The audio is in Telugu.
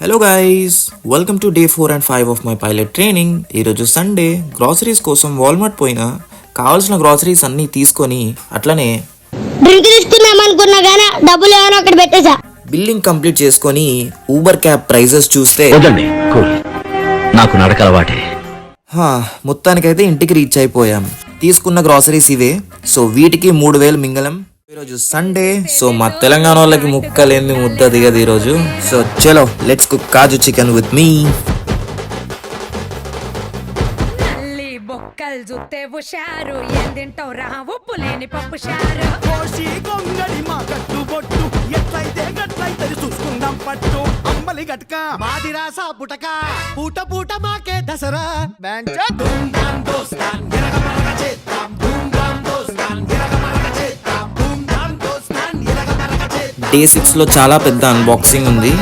Hello guys, welcome to day 4 and 5 of my pilot training. ఈరోజు సండే. గ్రాసరీస్ కోసం వాల్మార్ట్ పోయినా, కావాల్సిన గ్రాసరీస్ అన్నీ తీసుకొని అట్లనే డ్రింక్ తీసుకుందాం అనుకున్నా కానీ డబ్బులు ఏమైనా అక్కడ పెట్టేసా. బిల్లింగ్ కంప్లీట్ చేసుకొని ఊబర్ క్యాబ్ ప్రైజెస్ చూస్తే నాకు నడక అలవాటే. మొత్తానికైతే ఇంటికి రీచ్ అయిపోయాం. తీసుకున్న గ్రాసరీస్ ఇవే. సో వీటికి 3000 మింగలం. ఈరోజు సండే. సో మా తెలంగాణ వాళ్ళకి ముక్కలేంది ముద్ద దిగదు ఈరోజు. సో చలో let's cook kaju chicken with me. నల్లి బొక్కలు జుత్తే హుషారు, ఏం తింటావు రా ఉప్పు లేని పప్పు షారు. కోసి గొంగడి మా కట్టు బొట్టు ఎట్లయితే గట్లయితే చూసుకుందాం పట్టు. అంబలి గట్క మాది రాసా పుటక పూట పూట మాకే దసరా. ధూమ్ ధామ్ దోస్తాన్ ఎరగమరగ చేద్దాం. ధూమ్ ధామ్ దోస్తాన్ ఎరగమరగ చేద్దాం. ధూమ్ ధామ్ దోస్తాన్ ఎరగమరగ చేద్దాం. డే 6 లో చాలా పెద్ద అన్బాక్సింగ్ ఉంది.